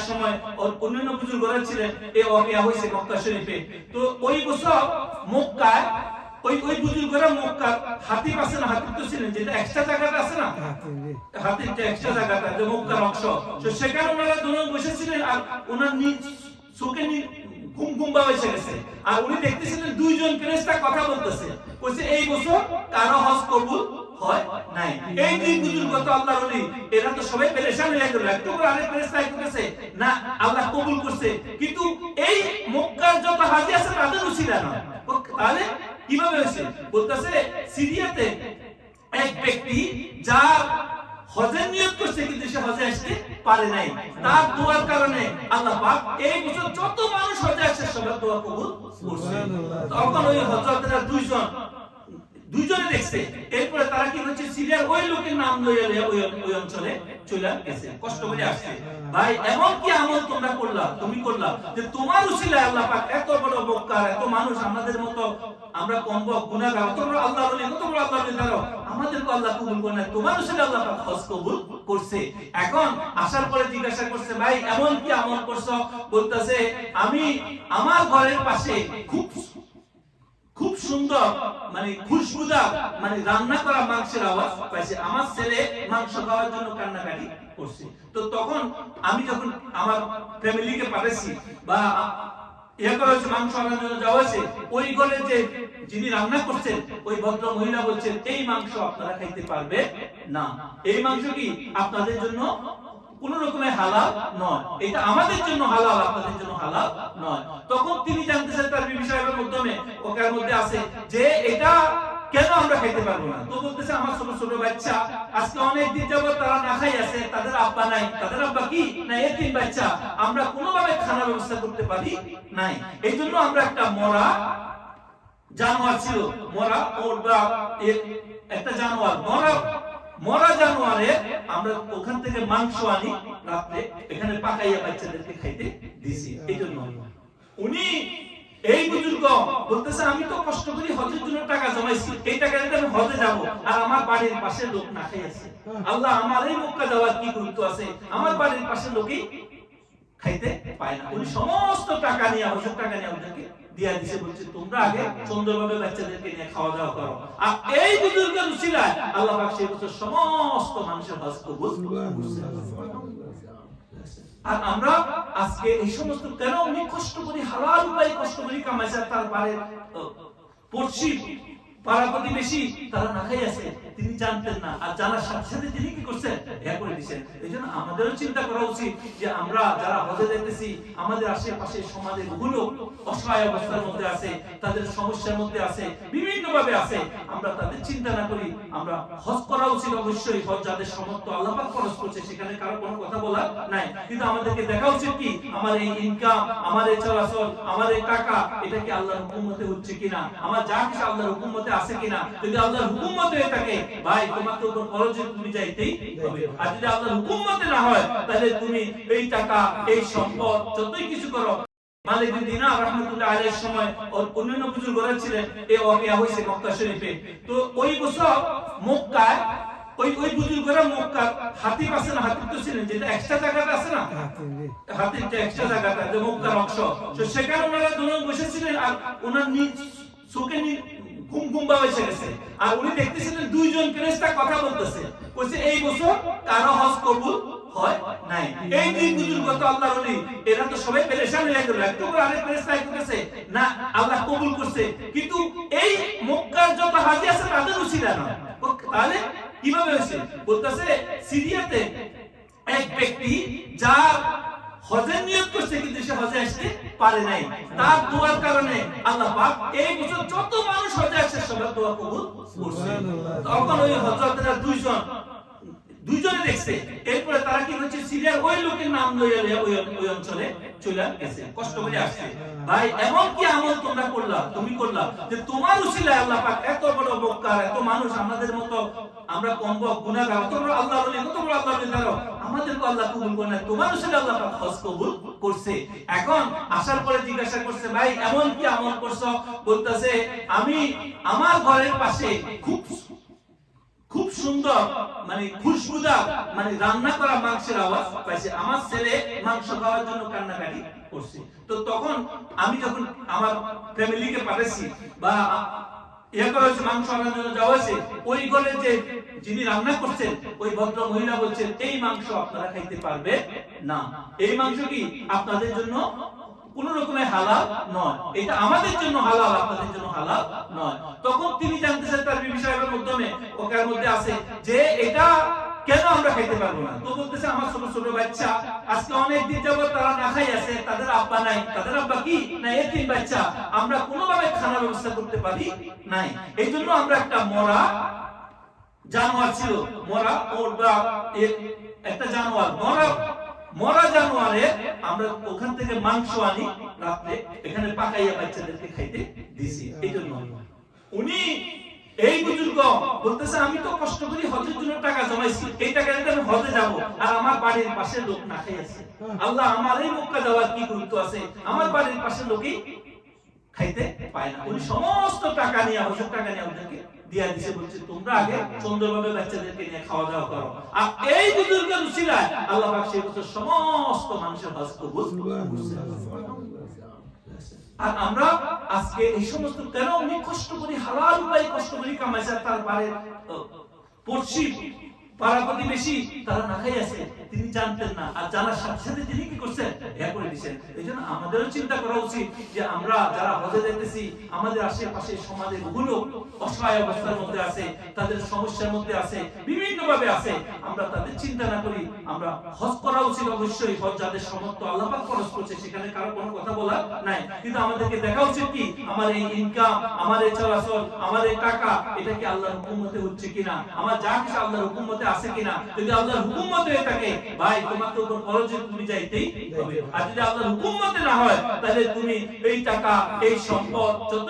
সময় অন্যান্য বুজুর্গরা ছিলেন, এই ওয়াকিয়া হয়েছে মক্কা শরীফে। তো ওই বছর মক্কায় ওই বুজুর্গরা মক্কার হাতিব আছে না, হাতিব তো ছিলেন, যেটা এক্সট্রা জায়গাটা আছে না, হাতিব যে এক্সট্রা জায়গাটা যে মক্কার অংশ, তো সেখানে ওনারা দুজন বসেছিলেন। আর ওনার চোখে ঘুম ঘুম বা এসে গেছে। আর উনি দেখতেছিলেন দুইজন ফেরেশতা কথা বলতেছে, কইছে এই বছর কারো হজ কবুল হয় নাই। এই দুই বুজুর্গ তো আল্লাহর ওলি, এরা তো সবাই পেরেশান হয়ে গেল। একটু করে আরেক ফেরেশতা কইতেছে না আল্লাহ কবুল করছে, কিন্তু এই মক্কার যত হাজী আছে তাদের উসিলা না। তাহলে কিভাবে হয়েছে? বলতেছে সিরিয়াতে এক ব্যক্তি যার হজের নিয়ত করছে কিন্তু সে হজে আসতে পারে নাই, তার দোয়ার কারণে আল্লাহ পাক এই বছর যত মানুষ হজে আসে সবার দোয়া কবুল করছে। তখন ওই হযরতরা দুইজনে দেখছে। এরপরে তারা কি হচ্ছে, সিরিয়ার ওই লোকের নাম লইয়া ওই অঞ্চলে চলে গেছে, কষ্ট করে আসছে। ভাই এমন কি আমল তোমরা করলা, তুমি করলা, যে তোমার উসিলায় আল্লাহ পাক এত বড় মক্কার এত মানুষ, আমাদের মতো আমরা কম গুনাহগার, অত বড় আল্লাহর ওলি, কত বড় আল্লাহর ওলি, আমাদেরকে আল্লাহ কবুল করে না, তোমার উসিলায় আল্লাহ পাক হজ কবুল করছে। এখন আসার পরে জিজ্ঞাসা করছে, ভাই এমন কি আমল করছো? বলতেছে আমি আমার ঘরের পাশে খুব সুন্দর মানে খুশবুদার মানে রান্না করা মাংসের আওয়াজ পাইছে, আমার ছেলে মাংস খাওয়ার জন্য কান্নাকাটি করছে। তো তখন আমি যখন আমার ফ্যামিলিকে পাঠাইছি বা মাংস আনার জন্য যাওয়া হয়েছে, ওই ঘরে যে যিনি রান্না করছেন ওই ভদ্র মহিলা বলছেন এই মাংস আপনারা খাইতে পারবে না, এই মাংস কি আপনাদের জন্য কোন রকমের হালাল নয়, এটা আমাদের জন্য হালাল, আপনাদের জন্য হালাল নয়। তখন তিনি জানতেছেন তার বিবি সাহেবের মাধ্যমে, ওকার মধ্যে আছে যে এটা কেন আমরা খাইতে পারবো না? তো বলতেছে আমার ছোট ছোট বাচ্চা আজকে অনেক দিন যাবত তারা না খাই আছে, তাদের আব্বা নাই, তাদের আব্বা কি না এতিম বাচ্চা, আমরা কোনোভাবে খানা ব্যবস্থা করতে পারি নাই। এই জন্য আমরা একটা মরা জানোয়ার ছিল, মরা একটা জানোয়ার, মরা জানোয়ারে আমরা ওখান থেকে মাংস আনি, রাতে এখানে পাকাইয়া বাচ্চাদেরকে খাইতে দিছি। এই জন্য উনি এই বুজুর্গ বলতেছে আমি তো কষ্ট করি হজের জন্য টাকা জমাইছি, এই টাকা দিয়ে আমি হজে যাব, আর আমার বাড়ির পাশে লোক না খাই আছে। আল্লাহ আমার এই মক্কা যাওয়ার কি গুরুত্ব আছে, আমার বাড়ির পাশে লোকই খাইতে পায় না। উনি সমস্ত টাকা নিয়ে হজের টাকা নিয়ে ওদেরকে দিয়া দিছে, বলছে তোমরা আগে সুন্দরভাবে বাচ্চাদেরকে নিয়ে খাওয়া দাওয়া করো। আর এই বুজুর্গের উসিলায় আল্লাহ পাক সেই বছর সমস্ত মানুষের হজ কবুল করছে। আর আমরা আজকে এই সমস্ত কেন উনি কষ্ট করি হালাল উপায়ে কষ্ট করি কামাইছে, তার পারে পড়শি পাড়া প্রতিবেশী তারা না খাই আছে, তিনি জানতেন না, আর জানার সাথে সাথে তিনি কি করছেন ইয়া করে দিয়েছেন। এই জন্য আমাদেরও চিন্তা করা উচিত যে আমরা যারা হজে যেতেছি, আমাদের আশেপাশে সমাজে বহু অসহায় অবস্থার মধ্যে আছে, তাদের সমস্যার মধ্যে আছে, বিভিন্ন ভাবে আছে, আমরা তাদের চিন্তা না করি, আমরা হজ করা উচিত। অবশ্যই হজ যাদের সমর্থ আল্লাহ পাক খরচ করছে, সেখানে কারো কোনো কথা বলা নাই, কিন্তু আমাদেরকে দেখা উচিত কি আমার এই ইনকাম, আমার এই চলাচল, আমার এই টাকা, এটা কি আল্লাহর হুকুম মতে হচ্ছে কিনা, আমার যা কিছু আল্লাহর হুকুম মতে আছে কিনা। যদি আল্লাহর হুকুম মতে হয়ে থাকে ভাই তোমাকে উপর খরচে তুমি যাইতেই হবে, আর যদি আল্লাহর হুকুম মতে না হয় তাহলে তুমি এই টাকা এই সম্পদ যতই কিছু করো। মালিক বিন দিনার রাহমাতুল্লাহ আলাইহির সময় অন্যান্য বুজুর্গরা ছিলেন, এই ওয়াকিয়া হয়েছে মক্কা শরীফে। তো ওই বছর মক্কায় ওই বুজুর্গরা মক্কার হাতিব আছে না, হাতিব তো ছিলেন, যেটা এক্সট্রা জায়গাটা আছে না, হাতিব যে এক্সট্রা জায়গাটা যে মক্কার অংশ, তো সেখানে ওনারা দুজন বসেছিলেন। আর ওনার চোখে ঘুম ঘুম বা এসে গেছে। আর উনি দেখতেছিলেন দুইজন ফেরেশতা কথা বলতেছে, কইছে এই বছর কারো হজ কবুল হয় নাই। এই দুই বুজুর্গ তো আল্লাহর ওলি, এরা তো সবাই পেরেশান হয়ে গেল। একটু করে আরেক ফেরেশতা কইতেছে না আল্লাহ কবুল করছে, কিন্তু এই মক্কার যত হাজী আছে তাদের উসিলা না। তাহলে কিভাবে হয়েছে? বলতেছে সিরিয়াতে এক ব্যক্তি যার হজের নিয়ত করছে কিন্তু সে হজে আসতে পারে নাই, তার দোয়ার কারণে আল্লাহ পাক এই বছর যত মানুষ হজে আসে সবার দোয়া কবুল করছে। তখন ওই হযরতরা দুইজনে দেখছে। এরপরে তারা কি হচ্ছে, সিরিয়ার ওই লোকের নাম লইয়া ওই অঞ্চলে চলে গেছে, কষ্ট করে আসছে। ভাই এমন কি আমল তোমরা করলা, তুমি করলা, যে তোমার উসিলায় আল্লাহ পাক এত বড় মক্কার এত মানুষ, আমাদের মতো আমরা কম গুনাহগার, অত বড় আল্লাহর ওলি, কত বড় আল্লাহর ওলি, আমাদেরকে আল্লাহ কবুল করে না, তোমার উসিলায় আল্লাহ পাক হজ কবুল করছে। এখন আসার পরে জিজ্ঞাসা করছে, ভাই এমন কি আমল করছো? বলতেছে আমি আমার ঘরের পাশে খুব সুন্দর মানে খুশবুদার মানে রান্না করা মাংসের আওয়াজ পাইছে। আমার ছেলে মাংস খাওয়ার জন্য কান্নাকাটি করছে। তো তখন আমি যখন আমার ফ্যামিলিকে পাঠাইছি বা মাংস আনার জন্য যাওয়া হয়েছে, ওই ঘরে যে যিনি রান্না করছেন ওই ভদ্র মহিলা বলছেন এই মাংস আপনারা খাইতে পারবে না, এই মাংস কি আপনাদের জন্য কোন রকমের হালাল নয়, এটা আমাদের জন্য হালাল, আপনাদের জন্য হালাল নয়। তখন তিনি জানতেছেন তার বিবি সাহেবের মাধ্যমে ওকার মধ্যে আছে যে এটা কেন আমরা খাইতে পারবো না। তো বলতেছে আমার ছোট ছোট বাচ্চা আজকে অনেক দিন যাবত তারা না খাই আছে, তাদের আব্বা নাই, তাদের আব্বা কি না এতিম বাচ্চা, আমরা কোনোভাবে খানা ব্যবস্থা করতে পারি নাই। এই জন্য আমরা একটা মরা জানোয়ার ছিল, মরা ওরা একটা জানোয়ার মরা জানোয়ারে আমরা ওখান থেকে মাংস আনি, রাতে এখানে পাকাইয়া বাচ্চাদেরকে খাইতে দিছি। এই জন্য উনি এই বুজুর্গ বলতেছে আমি তো কষ্ট করি হজের জন্য টাকা জমাইছি, এই টাকা দিয়ে আমি হজে যাব আর আমার বাড়ির পাশে লোক না খাই আছে। আল্লাহ আমার এই মক্কা যাওয়ার কি গুরুত্ব আছে, আমার বাড়ির পাশে লোকই খাইতে পায় না। উনি সমস্ত টাকা নিয়ে হজের টাকা নিয়ে ওদেরকে দিয়া দিছে, বলছে তোমরা আগে সুন্দরভাবে বাচ্চাদেরকে নিয়ে খাওয়া দাওয়া করো। আর এই বুজুর্গের উসিলায় আল্লাহ পাক সেই বছর সমস্ত মানুষের হজ কবুল করছে। আর আমরা আজকে এই সমস্ত কেন উনি কষ্ট করি হালাল উপায়ে কষ্ট করি কামাইছে, তার বাড়ির পড়শি পাড়া প্রতিবেশী তারা না খাই আছে, তিনি জানতেন না, আর জানার সাথে সাথে তিনি কি করছেন হ্যাঁ করে দিচ্ছেন। এই জন্য আমাদেরও চিন্তা করা উচিত যে আমরা যারা হজে যেতেছি আমাদের আশেপাশে সমাজে বহু অসহায় অবস্থার মধ্যে আছে, তাদের সমস্যার মধ্যে আছে, বিভিন্ন ভাবে আছে, আমরা তাদের চিন্তা না করি আমরা হজ করা উচিত। অবশ্যই হজ যাদের সমর্থ আল্লাহ পাক খরচ করছে সেখানে কারো কোনো কথা বলা নাই, কিন্তু আমাদেরকে দেখা উচিত কি আমার এই ইনকাম, আমার এই চলাচল, আমার এই টাকা এটা কি আল্লাহর হুকুমতে হচ্ছে কিনা, আমার যা কিছু আল্লাহর হুকুমতে আছে কিনা। যদি আল্লাহর হুকুমতে হয়ে থাকে ভাই তোমাকে উপর খরচে তুমি যাইতেই হবে, আর যদি আল্লাহর হুকুমতে না হয় তাহলে তুমি এই টাকা এই সম্পদ যত